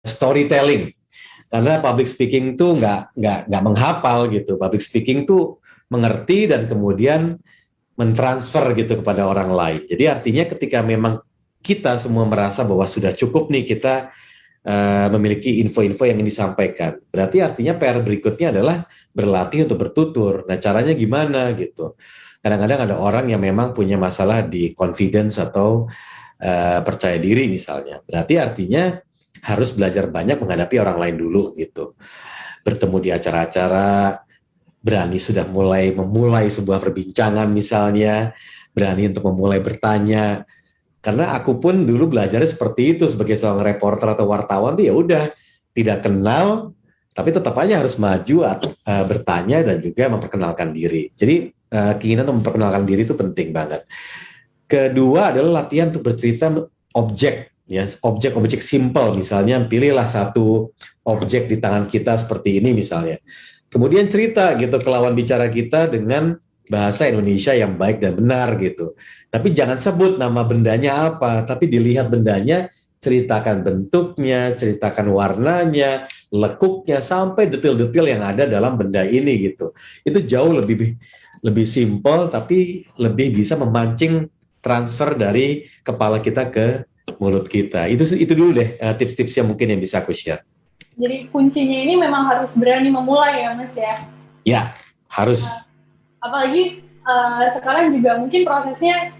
storytelling. Karena public speaking tuh nggak menghafal gitu. Public speaking tuh mengerti dan kemudian mentransfer gitu kepada orang lain. Jadi artinya ketika memang kita semua merasa bahwa sudah cukup nih kita memiliki info-info yang ingin disampaikan. Berarti artinya PR berikutnya adalah berlatih untuk bertutur. Nah, caranya gimana gitu. Kadang-kadang ada orang yang memang punya masalah di confidence atau percaya diri misalnya. Berarti artinya harus belajar banyak menghadapi orang lain dulu gitu. Bertemu di acara-acara, berani sudah memulai sebuah perbincangan misalnya, berani untuk memulai bertanya. Karena aku pun dulu belajarnya seperti itu sebagai seorang reporter atau wartawan tuh ya udah tidak kenal tapi tetap aja harus maju atau bertanya dan juga memperkenalkan diri. Jadi keinginan untuk memperkenalkan diri itu penting banget. Kedua adalah latihan untuk bercerita objek ya, objek-objek simple misalnya pilihlah satu objek di tangan kita seperti ini misalnya. Kemudian cerita gitu ke lawan bicara kita dengan bahasa Indonesia yang baik dan benar gitu. Tapi jangan sebut nama bendanya apa, tapi dilihat bendanya, ceritakan bentuknya, ceritakan warnanya, lekuknya, sampai detail-detail yang ada dalam benda ini gitu. Itu jauh lebih simpel, tapi lebih bisa memancing transfer dari kepala kita ke mulut kita. Itu dulu deh tips-tips yang mungkin yang bisa aku share. Jadi kuncinya ini memang harus berani memulai ya Mas ya? Ya, harus. Apalagi sekarang juga mungkin prosesnya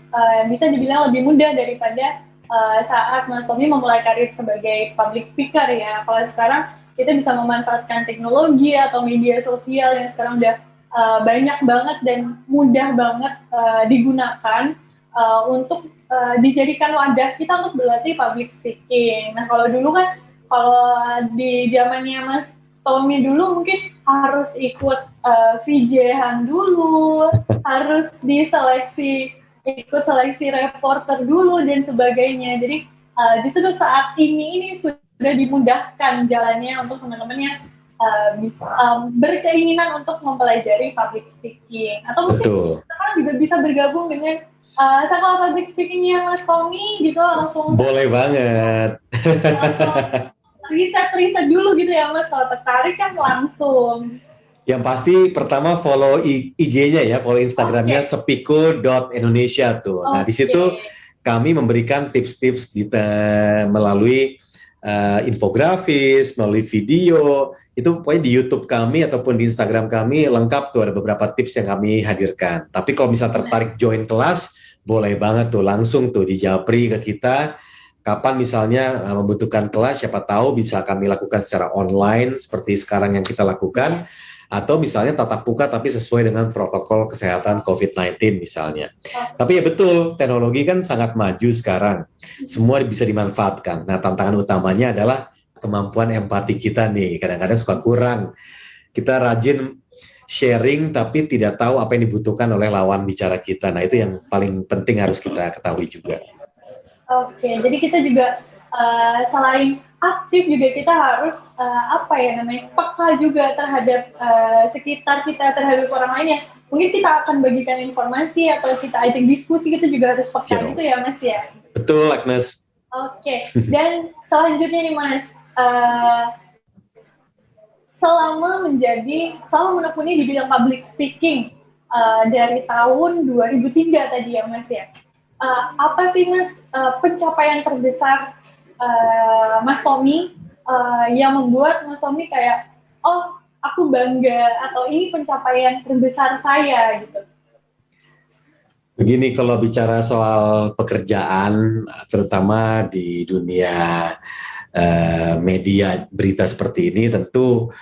bisa dibilang lebih mudah daripada saat Mas Tommy memulai karir sebagai public speaker ya. Kalau sekarang kita bisa memanfaatkan teknologi atau media sosial yang sekarang udah banyak banget dan mudah banget digunakan untuk dijadikan wadah kita untuk berlatih public speaking. Nah kalau dulu kan, kalau di zamannya Mas Tommy dulu mungkin harus ikut VJ-an dulu, harus ikut seleksi reporter dulu dan sebagainya. Jadi justru saat ini sudah dimudahkan jalannya untuk teman-teman yang berkeinginan untuk mempelajari public speaking. Atau mungkin sekarang juga bisa bergabung dengan sekolah public speakingnya Mas Tommy gitu langsung. Boleh banget. Riset dulu gitu ya Mas, kalau tertarik kan langsung. Yang pasti pertama follow IG-nya ya, follow Instagramnya sepiko.indonesia tuh. Nah di situ kami memberikan tips-tips melalui infografis, melalui video. Itu pokoknya di YouTube kami ataupun di Instagram kami lengkap tuh, ada beberapa tips yang kami hadirkan. Tapi kalau bisa tertarik join kelas, boleh banget tuh langsung tuh dijapri ke kita. Kapan misalnya membutuhkan kelas, siapa tahu bisa kami lakukan secara online seperti sekarang yang kita lakukan, atau misalnya tatap muka tapi sesuai dengan protokol kesehatan COVID-19 misalnya. Tapi ya betul, teknologi kan sangat maju sekarang, semua bisa dimanfaatkan. Nah tantangan utamanya adalah kemampuan empati kita nih, kadang-kadang suka kurang. Kita rajin sharing tapi tidak tahu apa yang dibutuhkan oleh lawan bicara kita. Nah itu yang paling penting harus kita ketahui juga. Oke, jadi kita juga selain aktif juga kita harus peka juga terhadap sekitar kita, terhadap orang lain yang mungkin kita akan bagikan informasi atau kita ajak diskusi, kita juga harus peka gitu ya Mas ya. Betul Agnes. Oke, dan selanjutnya nih Mas, selama menekuni di bidang public speaking dari tahun 2003 tadi ya Mas ya. Apa sih Mas pencapaian terbesar Mas Tommy yang membuat Mas Tommy kayak, oh aku bangga atau ini pencapaian terbesar saya gitu? Begini, kalau bicara soal pekerjaan, terutama di dunia media berita seperti ini, tentu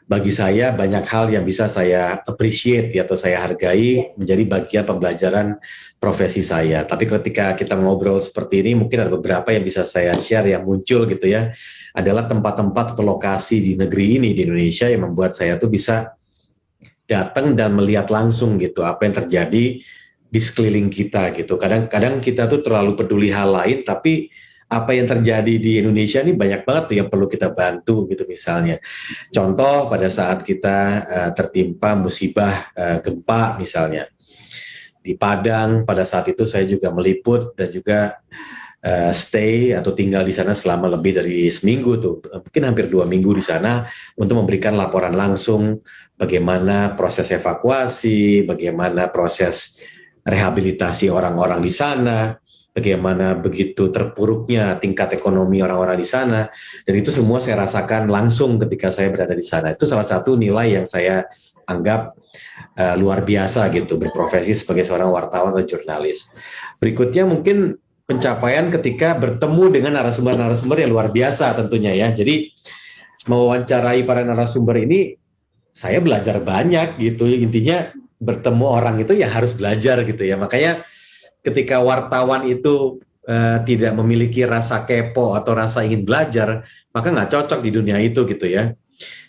bagi saya banyak hal yang bisa saya appreciate atau saya hargai menjadi bagian pembelajaran profesi saya. Tapi ketika kita ngobrol seperti ini, mungkin ada beberapa yang bisa saya share yang muncul gitu ya, adalah tempat-tempat atau lokasi di negeri ini, di Indonesia, yang membuat saya tuh bisa datang dan melihat langsung gitu apa yang terjadi di sekeliling kita gitu. Kadang-kadang kita tuh terlalu peduli hal lain, tapi apa yang terjadi di Indonesia ini banyak banget tuh yang perlu kita bantu gitu misalnya. Contoh pada saat kita tertimpa musibah gempa misalnya. Di Padang pada saat itu saya juga meliput dan juga stay atau tinggal di sana selama lebih dari seminggu tuh, mungkin hampir 2 minggu di sana untuk memberikan laporan langsung bagaimana proses evakuasi, bagaimana proses rehabilitasi orang-orang di sana, bagaimana begitu terpuruknya tingkat ekonomi orang-orang di sana, dan itu semua saya rasakan langsung ketika saya berada di sana. Itu salah satu nilai yang saya anggap luar biasa gitu, berprofesi sebagai seorang wartawan atau jurnalis. Berikutnya mungkin pencapaian ketika bertemu dengan narasumber-narasumber yang luar biasa tentunya ya. Jadi mewawancarai para narasumber ini saya belajar banyak gitu. Intinya bertemu orang itu ya harus belajar gitu ya. Makanya ketika wartawan itu tidak memiliki rasa kepo atau rasa ingin belajar, maka nggak cocok di dunia itu gitu ya.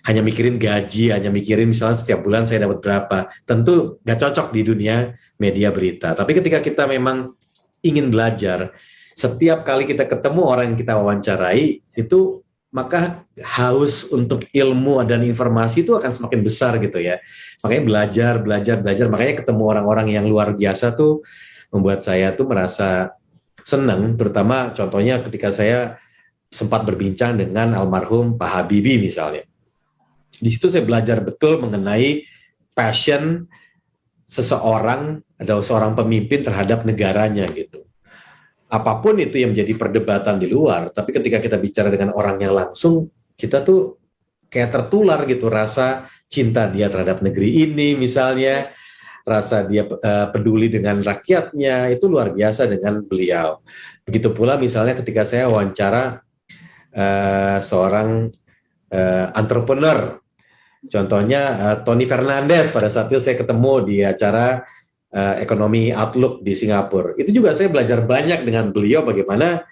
Hanya mikirin gaji, hanya mikirin misalnya setiap bulan saya dapat berapa, tentu nggak cocok di dunia media berita. Tapi ketika kita memang ingin belajar, setiap kali kita ketemu orang yang kita wawancarai, itu maka haus untuk ilmu dan informasi itu akan semakin besar gitu ya. Makanya belajar. Makanya ketemu orang-orang yang luar biasa tuh membuat saya tuh merasa senang, terutama contohnya ketika saya sempat berbincang dengan almarhum Pak Habibie misalnya. Di situ saya belajar betul mengenai passion seseorang atau seorang pemimpin terhadap negaranya gitu. Apapun itu yang menjadi perdebatan di luar, tapi ketika kita bicara dengan orangnya langsung, kita tuh kayak tertular gitu rasa cinta dia terhadap negeri ini misalnya, rasa dia peduli dengan rakyatnya, itu luar biasa dengan beliau. Begitu pula misalnya ketika saya wawancara seorang entrepreneur, contohnya Tony Fernandes, pada saat itu saya ketemu di acara Ekonomi Outlook di Singapura. Itu juga saya belajar banyak dengan beliau bagaimana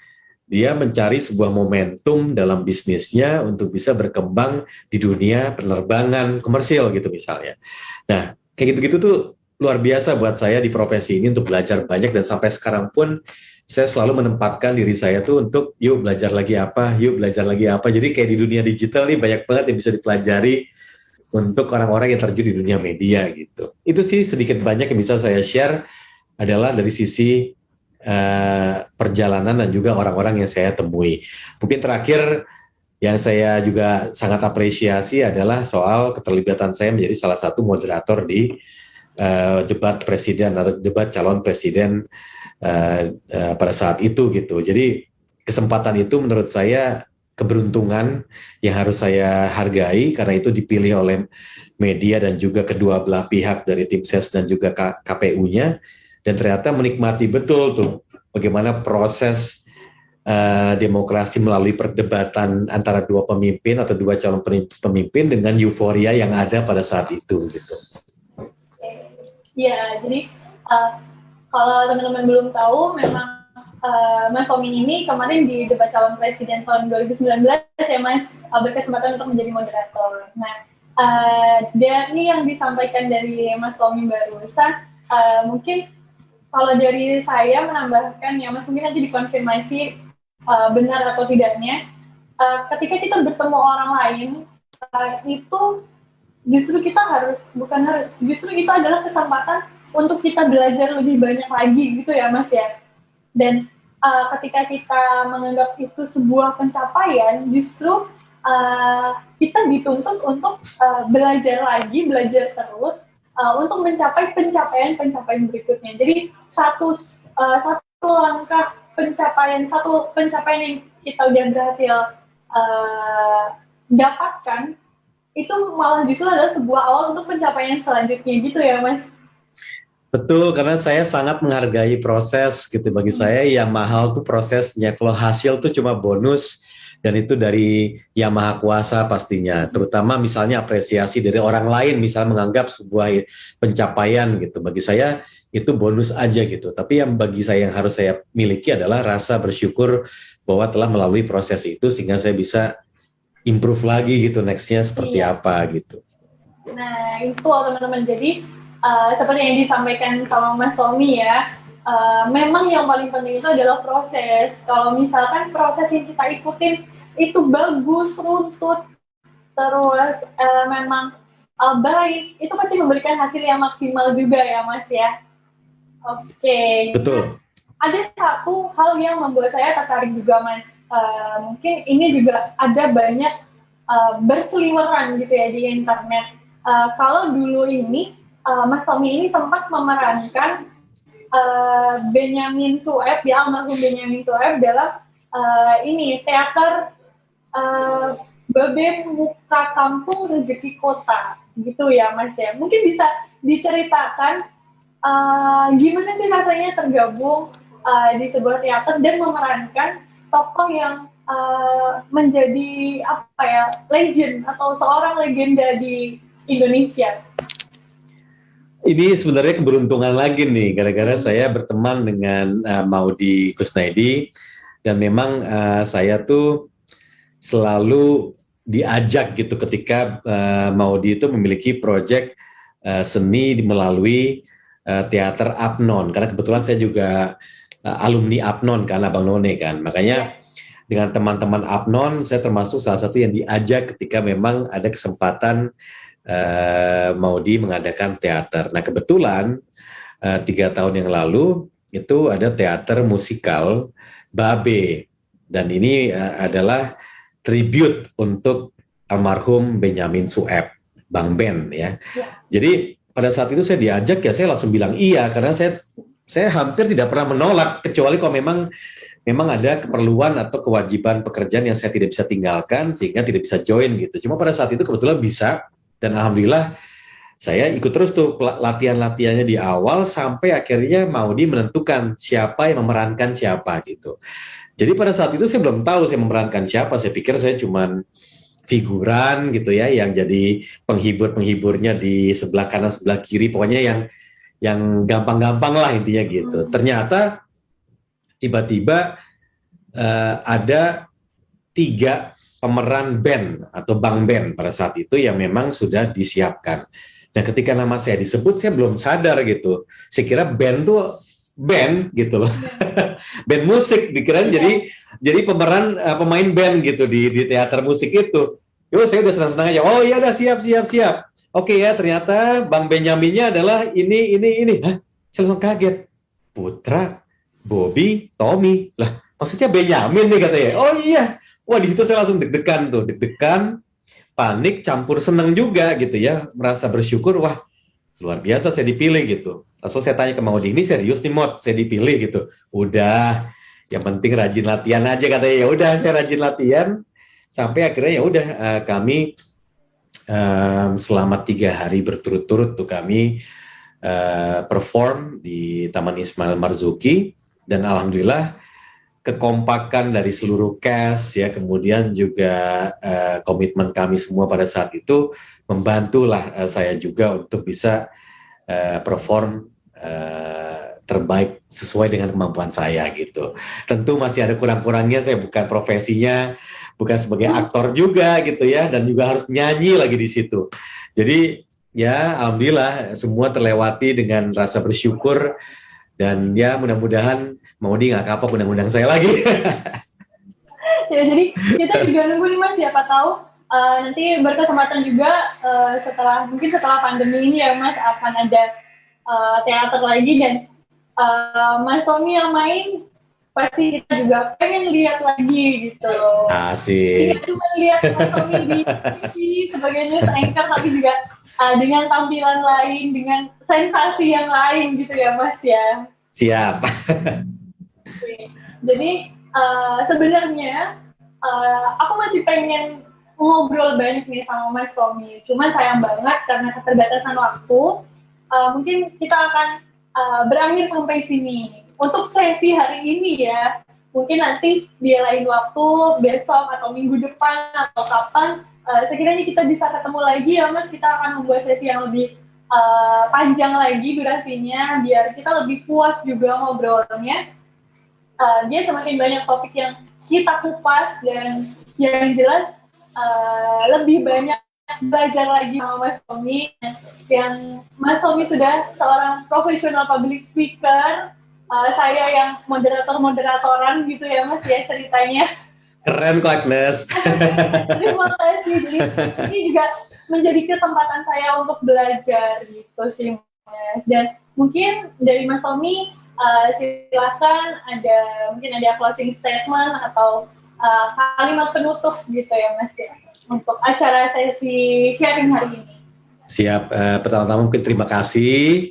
dia mencari sebuah momentum dalam bisnisnya untuk bisa berkembang di dunia penerbangan komersil gitu misalnya. Nah, kayak gitu-gitu tuh luar biasa buat saya di profesi ini untuk belajar banyak, dan sampai sekarang pun saya selalu menempatkan diri saya tuh untuk yuk belajar lagi apa. Jadi kayak di dunia digital nih banyak banget yang bisa dipelajari untuk orang-orang yang terjun di dunia media gitu. Itu sih sedikit banyak yang bisa saya share adalah dari sisi perjalanan dan juga orang-orang yang saya temui. Mungkin terakhir yang saya juga sangat apresiasi adalah soal keterlibatan saya menjadi salah satu moderator di debat presiden atau debat calon presiden pada saat itu gitu. Jadi kesempatan itu menurut saya keberuntungan yang harus saya hargai karena itu dipilih oleh media dan juga kedua belah pihak dari tim ses dan juga KPU-nya, dan ternyata menikmati betul tuh bagaimana proses demokrasi melalui perdebatan antara dua pemimpin atau dua calon pemimpin dengan euforia yang ada pada saat itu gitu. Ya, jadi kalau teman-teman belum tahu, memang Mas Tommy ini kemarin di debat calon presiden tahun 2019 ya Mas, berkesempatan untuk menjadi moderator. Nah, dari yang disampaikan dari Mas Tommy barusan, mungkin kalau dari saya menambahkan ya Mas, mungkin nanti dikonfirmasi benar atau tidaknya, ketika kita bertemu orang lain, itu justru kita justru itu adalah kesempatan untuk kita belajar lebih banyak lagi gitu ya Mas ya. Dan ketika kita menganggap itu sebuah pencapaian, justru kita dituntut untuk belajar terus untuk mencapai pencapaian berikutnya. Jadi satu langkah satu pencapaian yang kita udah berhasil dapatkan, itu malah justru adalah sebuah awal untuk pencapaian selanjutnya gitu ya Mas. Betul, karena saya sangat menghargai proses gitu. Bagi saya yang mahal tuh prosesnya, kalau hasil tuh cuma bonus, dan itu dari Yang Maha Kuasa pastinya. Terutama misalnya apresiasi dari orang lain, misalnya menganggap sebuah pencapaian gitu. Bagi saya itu bonus aja gitu. Tapi yang bagi saya yang harus saya miliki adalah rasa bersyukur bahwa telah melalui proses itu sehingga saya bisa improve lagi gitu, nextnya seperti apa gitu. Nah itu teman-teman, jadi seperti yang disampaikan sama Mas Tommy ya, memang yang paling penting itu adalah proses. Kalau misalkan proses yang kita ikutin itu bagus, runtut, terus memang baik, itu pasti memberikan hasil yang maksimal juga ya Mas ya. Oke. Betul. ada satu hal yang membuat saya tertarik juga Mas. Mungkin ini juga ada banyak berseliweran gitu ya di internet. Kalau dulu ini Mas Tommy ini sempat memerankan Benyamin Sueb, ya almarhum Benyamin Sueb dalam ini teater Babe Muka Kampung Rezeki Kota gitu ya Mas ya. Mungkin bisa diceritakan gimana sih rasanya tergabung di sebuah teater dan memerankan tokoh yang menjadi apa ya, legend atau seorang legenda di Indonesia. Ini sebenarnya keberuntungan lagi nih, gara-gara saya berteman dengan Maudy Kusnaidi, dan memang saya tuh selalu diajak gitu ketika Maudy itu memiliki proyek seni melalui teater Apnon, karena kebetulan saya juga alumni Apnon kan, Abang None kan, makanya dengan teman-teman Apnon saya termasuk salah satu yang diajak ketika memang ada kesempatan Maudy mengadakan teater. Nah kebetulan 3 tahun yang lalu itu ada teater musikal Babe, dan ini adalah tribute untuk almarhum Benyamin Sueb, Bang Ben ya. Jadi pada saat itu saya diajak, ya saya langsung bilang iya, karena saya hampir tidak pernah menolak, kecuali kalau memang ada keperluan atau kewajiban pekerjaan yang saya tidak bisa tinggalkan sehingga tidak bisa join gitu. Cuma pada saat itu kebetulan bisa, dan alhamdulillah saya ikut terus tuh latihan-latihannya di awal sampai akhirnya Maudy menentukan siapa yang memerankan siapa gitu. Jadi pada saat itu saya belum tahu saya memerankan siapa, saya pikir saya cuman figuran gitu ya, yang jadi penghibur-penghiburnya di sebelah kanan sebelah kiri, pokoknya yang gampang-gampang lah intinya gitu. Ternyata tiba-tiba ada 3 pemeran band atau Bang Ben pada saat itu yang memang sudah disiapkan. Dan ketika nama saya disebut, saya belum sadar gitu. Saya kira band tuh band gitu loh. Band musik dikira jadi pemeran pemain band gitu di teater musik itu. Yo, saya udah senang-senang aja. Oh iya, udah siap. Oke ya, ternyata Bang Benyaminnya adalah ini. Hah? Saya langsung kaget. Putra, Bobby, Tommy. Lah, maksudnya Benyamin nih katanya. Oh iya. Wah, di situ saya langsung deg-degan, panik, campur seneng juga gitu ya. Merasa bersyukur, wah luar biasa saya dipilih gitu. Langsung saya tanya ke Maudy, ini serius nih Mod, saya dipilih gitu. Udah, yang penting rajin latihan aja katanya. Ya udah, saya rajin latihan sampai akhirnya ya udah kami selama 3 hari berturut-turut tuh kami perform di Taman Ismail Marzuki, dan alhamdulillah kekompakan dari seluruh cast ya, kemudian juga komitmen kami semua pada saat itu membantulah saya juga untuk bisa perform terbaik sesuai dengan kemampuan saya gitu. Tentu masih ada kurang-kurangnya, saya bukan profesinya, bukan sebagai aktor juga gitu ya, dan juga harus nyanyi lagi di situ. Jadi ya alhamdulillah semua terlewati dengan rasa bersyukur, dan ya mudah-mudahan Maudy nggak kapok undang-undang saya lagi. Ya, jadi kita juga nunggu nih Mas, siapa tahu nanti berkesempatan juga setelah pandemi ini ya Mas, akan ada teater lagi, dan Mas Tommy yang main pasti kita juga pengen lihat lagi gitu. Asik. Tidak cuma lihat Mas Tommy di TV sebagai news anchor, tapi juga dengan tampilan lain, dengan sensasi yang lain gitu ya Mas ya. Siap. Jadi sebenarnya aku masih pengen ngobrol banyak nih sama Mas Tommy. Cuma sayang banget karena keterbatasan waktu. Mungkin kita akan berakhir sampai sini untuk sesi hari ini ya. Mungkin nanti di lain waktu, besok atau minggu depan atau kapan, sekiranya kita bisa ketemu lagi ya Mas. Kita akan membuat sesi yang lebih panjang lagi durasinya, biar kita lebih puas juga ngobrolnya. Dia semakin banyak topik yang kita kupas, dan yang jelas lebih banyak belajar lagi sama Mas Tommy. Yang Mas Tommy sudah seorang profesional public speaker, saya yang moderator-moderatoran gitu ya Mas ya ceritanya. Keren kok Agnes. Terima kasih. Jadi ini juga menjadi kesempatan saya untuk belajar gitu sih Mas. Dan Mungkin dari Mas Tommy, silakan mungkin ada closing statement atau kalimat penutup gitu ya Mas ya, untuk acara sesi sharing hari ini. Siap, pertama-tama mungkin terima kasih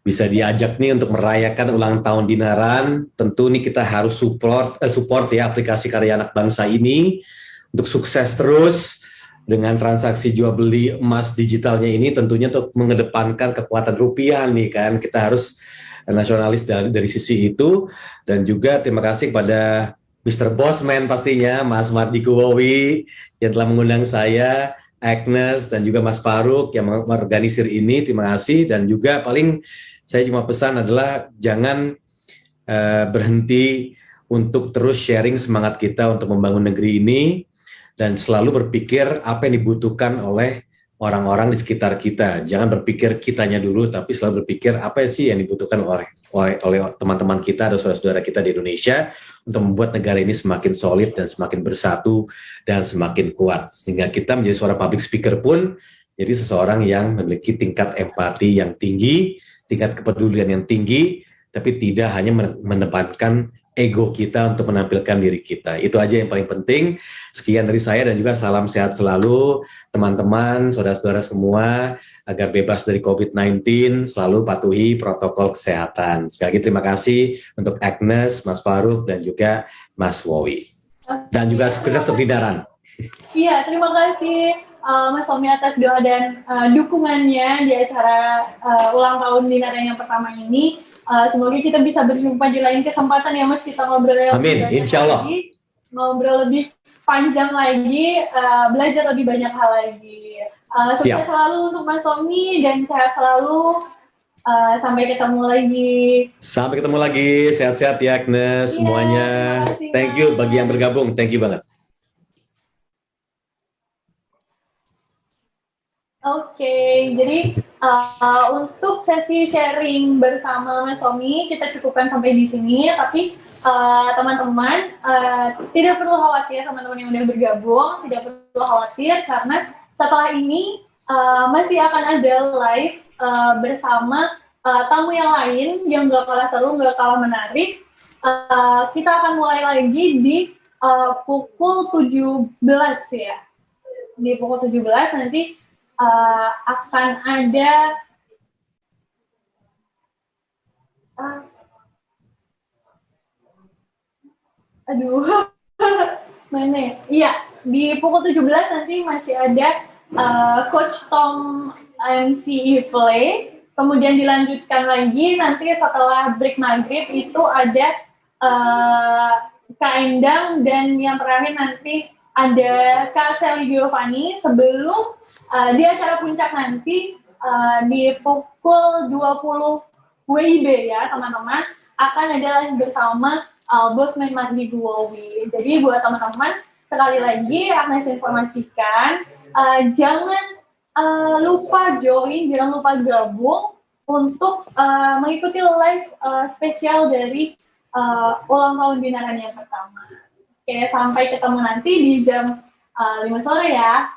bisa diajak nih untuk merayakan ulang tahun Dinaran. Tentu nih kita harus support ya aplikasi Karya Anak Bangsa ini untuk sukses terus dengan transaksi jual beli emas digitalnya ini, tentunya untuk mengedepankan kekuatan rupiah nih kan. Kita harus nasionalis dari sisi itu. Dan juga terima kasih kepada Mr. Bossman pastinya, Mas Mardiko Wowi yang telah mengundang saya, Agnes dan juga Mas Faruk yang mengorganisir ini. Terima kasih. Dan juga paling saya cuma pesan adalah jangan berhenti untuk terus sharing semangat kita untuk membangun negeri ini dan selalu berpikir apa yang dibutuhkan oleh orang-orang di sekitar kita. Jangan berpikir kitanya dulu, tapi selalu berpikir apa sih yang dibutuhkan oleh teman-teman kita atau saudara-saudara kita di Indonesia untuk membuat negara ini semakin solid dan semakin bersatu dan semakin kuat. Sehingga kita menjadi seorang public speaker pun jadi seseorang yang memiliki tingkat empati yang tinggi, tingkat kepedulian yang tinggi, tapi tidak hanya menempatkan ego kita untuk menampilkan diri kita. Itu aja yang paling penting. Sekian dari saya dan juga salam sehat selalu teman-teman, saudara-saudara semua, agar bebas dari COVID-19, selalu patuhi protokol kesehatan. Sekali lagi terima kasih untuk Agnes, Mas Faruk, dan juga Mas Wowi. Dan juga sukses untuk Dinaran. Iya, terima kasih Mas Tommy atas doa dan dukungannya di acara ulang tahun Dinaran yang pertama ini. Semoga kita bisa berjumpa di lain kesempatan ya Mas, kita ngobrol lebih banyak lagi, ngobrol lebih panjang lagi, belajar lebih banyak hal lagi. Sukses selalu untuk Mas Tommy dan sehat selalu. Sampai ketemu lagi. Sampai ketemu lagi, sehat-sehat ya Agnes semuanya. Thank you bagi yang bergabung, thank you banget. Oke, jadi untuk sesi sharing bersama Mas Tommy kita cukupkan sampai di sini. Tapi teman-teman tidak perlu khawatir, teman-teman yang udah bergabung tidak perlu khawatir karena setelah ini masih akan ada live bersama tamu yang lain yang gak kalah seru, gak kalah menarik. Kita akan mulai lagi di pukul 17 ya. Di pukul 17 nanti akan ada mana ya? Iya, di pukul 17 nanti masih ada Coach Tom MC Play. Kemudian dilanjutkan lagi nanti setelah break maghrib itu ada Kak Endang, dan yang terakhir nanti ada Kak Sally Giovanni sebelum di acara puncak nanti di pukul 20 WIB ya teman-teman, akan ada live bersama Bossman Mardiko Wowi. Jadi buat teman-teman sekali lagi Agnes informasikan, jangan lupa join, jangan lupa gabung untuk mengikuti live spesial dari ulang tahun Dinaran yang pertama. Oke, sampai ketemu nanti di jam 5 sore ya.